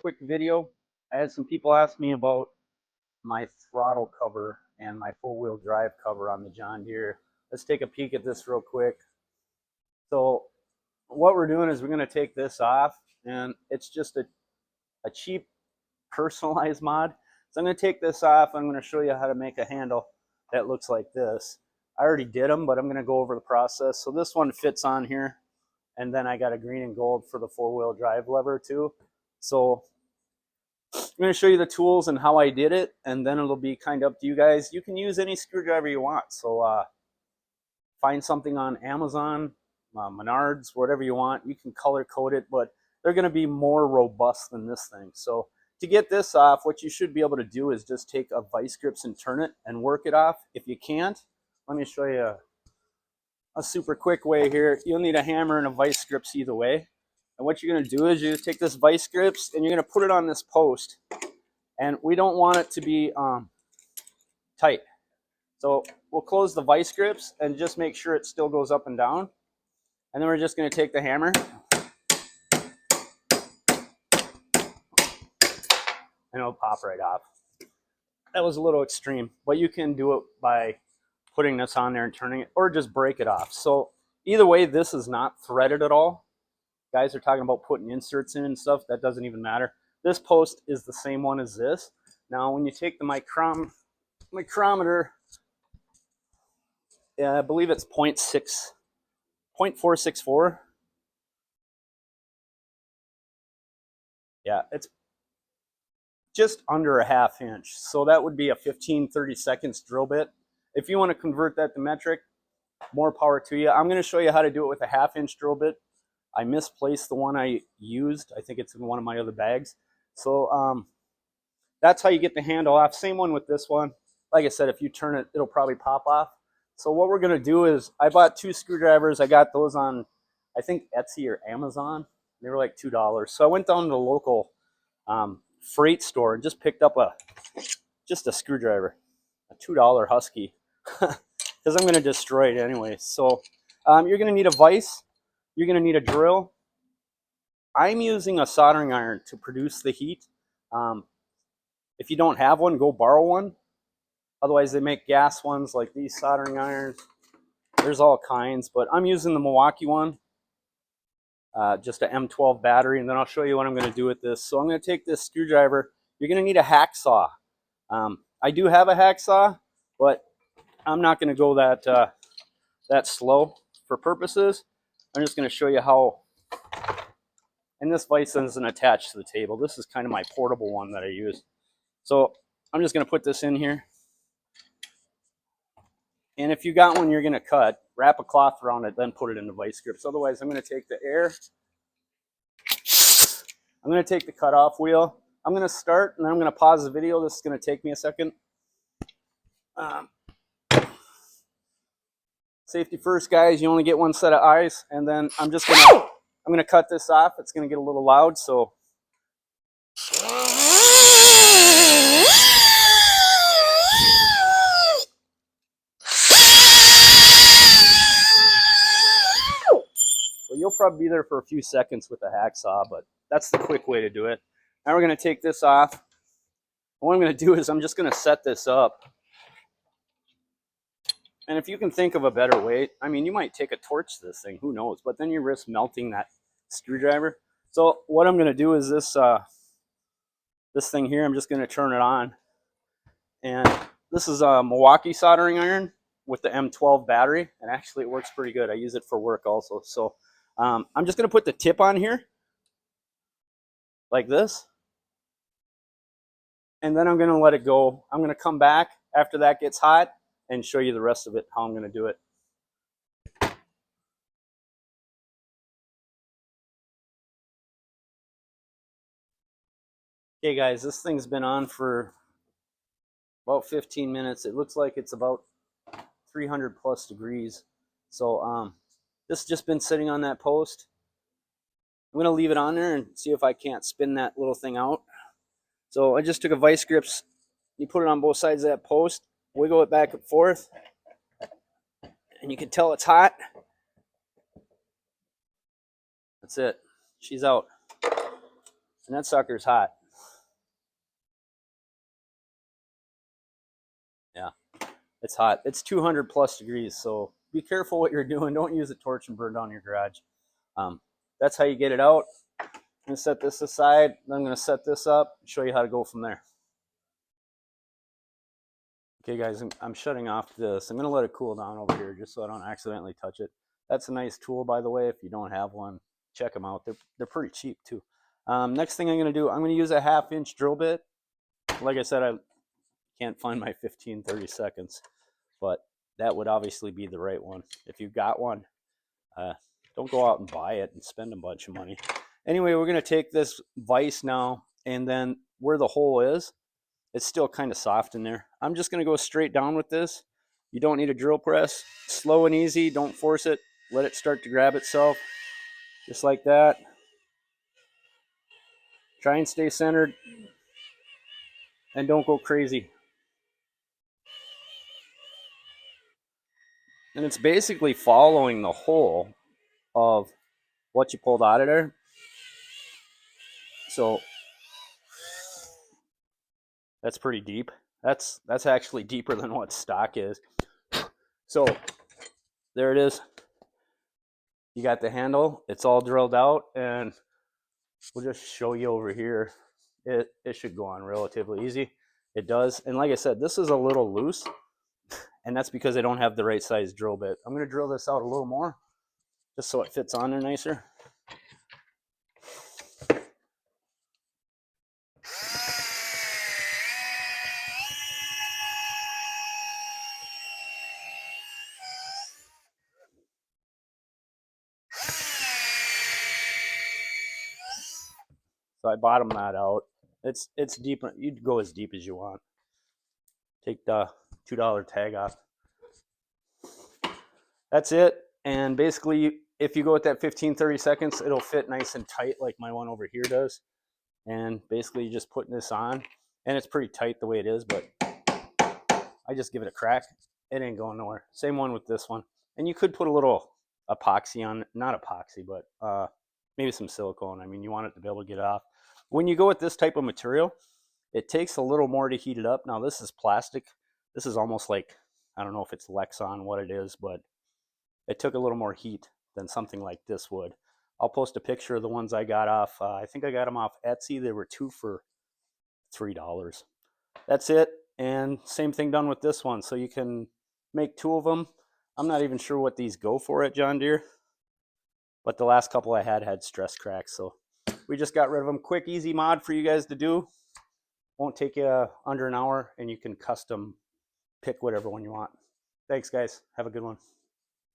quick video. I had some people ask me about my throttle cover and my four-wheel drive cover on the John Deere. Let's take a peek at this real quick. So what we're doing is we're going to take this off, and it's just a cheap personalized mod. So I'm going to take this off. I'm going to show you how to make a handle that looks like this. I already did them, but I'm going to go over the process. So this one fits on here, and then I got a green and gold for the four-wheel drive lever too. So I'm going to show you the tools and how I did it, and then it'll be kind of up to you guys. You can use any screwdriver you want. So find something on Amazon, Menards, whatever you want. You can color code it, but they're going to be more robust than this thing. So to get this off, what you should be able to do is just take a vice grips and turn it and work it off. If you can't, let me show you a super quick way here. You'll need a hammer and a vice grips either way. And what you're going to do is you just take this vice grips and you're going to put it on this post. And we don't want it to be tight. So we'll close the vice grips and just make sure it still goes up and down. And then we're just going to take the hammer and it'll pop right off. That was a little extreme, but you can do it by putting this on there and turning it, or just break it off. So either way, this is not threaded at all. Guys are talking about putting inserts in and stuff. That doesn't even matter. This post is the same one as this. Now, when you take the micrometer, I believe it's 0.464. Yeah, it's just under a ½ inch. So that would be a 15-30 seconds drill bit. If you want to convert that to metric, more power to you. I'm going to show you how to do it with a ½ inch drill bit. I misplaced the one I used. I think it's in one of my other bags. So that's how you get the handle off. Same one with this one. Like I said, if you turn it, it'll probably pop off. So what we're going to do is, I bought 2 screwdrivers. I got those on, I think, Etsy or Amazon. They were like $2. So I went down to the local freight store and just picked up just a screwdriver, a $2 Husky, because I'm going to destroy it anyway. So you're going to need a vise. You're going to need a drill. I'm using a soldering iron to produce the heat. If you don't have one, go borrow one. Otherwise, they make gas ones like these soldering irons. There's all kinds, but I'm using the Milwaukee one, just an M12 battery, and then I'll show you what I'm going to do with this. So I'm going to take this screwdriver. You're going to need a hacksaw. I do have a hacksaw, but I'm not going to go that slow for purposes. I'm just going to show you how, and this vise isn't attached to the table. This is kind of my portable one that I use. So I'm just going to put this in here. And if you got one you're going to cut, wrap a cloth around it, then put it in the vice grips. Otherwise, I'm going to take the air. I'm going to take the cutoff wheel. I'm going to start, and then I'm going to pause the video. This is going to take me a second. Safety first, guys. You only get one set of eyes, and then I'm going to cut this off. It's going to get a little loud, so. Well, you'll probably be there for a few seconds with the hacksaw, but that's the quick way to do it. Now we're going to take this off. What I'm going to do is I'm just going to set this up. And if you can think of a better way, I mean, you might take a torch to this thing, who knows, but then you risk melting that screwdriver. So what I'm going to do is this thing here, I'm just going to turn it on. And this is a Milwaukee soldering iron with the M12 battery, and actually it works pretty good. I use it for work also. So I'm just going to put the tip on here like this, and then I'm going to let it go. I'm going to come back after that gets hot and show you the rest of it, how I'm going to do it. Okay guys, this thing's been on for about 15 minutes. It looks like it's about 300 plus degrees. So this has just been sitting on that post. I'm going to leave it on there and see if I can't spin that little thing out. So I just took a vice grips. You put it on both sides of that post, wiggle it back and forth, and you can tell it's hot. That's it. She's out. And that sucker's hot. Yeah, it's hot. It's 200 plus degrees, so be careful what you're doing. Don't use a torch and burn down your garage. That's how you get it out. I'm going to set this aside. Then I'm going to set this up and show you how to go from there. Okay, guys, I'm shutting off this. I'm going to let it cool down over here just so I don't accidentally touch it. That's a nice tool, by the way. If you don't have one, check them out. They're pretty cheap, too. Next thing I'm going to do, I'm going to use a 1/2-inch drill bit. Like I said, I can't find my 15-30 seconds, but that would obviously be the right one. If you've got one, don't go out and buy it and spend a bunch of money. Anyway, we're going to take this vise now, and then where the hole is, it's still kind of soft in there. I'm just going to go straight down with this. You don't need a drill press. Slow and easy. Don't force it. Let it start to grab itself, just like that. Try and stay centered, and don't go crazy. And it's basically following the hole of what you pulled out of there. So that's pretty deep. That's actually deeper than what stock is. So there it is. You got the handle. It's all drilled out, and we'll just show you over here. It should go on relatively easy. It does. And like I said, this is a little loose, and that's because I don't have the right size drill bit. I'm going to drill this out a little more just so it fits on there nicer. So I bottomed that out. It's deep. You'd go as deep as you want. Take the $2 tag off. That's it. And basically, if you go with that 15-30 seconds, it'll fit nice and tight like my one over here does. And basically, you're just putting this on. And it's pretty tight the way it is, but I just give it a crack. It ain't going nowhere. Same one with this one. And you could put a little epoxy on, not epoxy, but maybe some silicone. I mean, you want it to be able to get it off. When you go with this type of material, it takes a little more to heat it up. Now, this is plastic. This is almost like, I don't know if it's Lexan, what it is, but it took a little more heat than something like this would. I'll post a picture of the ones I got off. I think I got them off Etsy. They were 2 for $3. That's it. And same thing done with this one. So you can make 2 of them. I'm not even sure what these go for at John Deere, but the last couple I had stress cracks. So we just got rid of them. Quick, easy mod for you guys to do. Won't take you under an hour, and you can custom pick whatever one you want. Thanks, guys. Have a good one.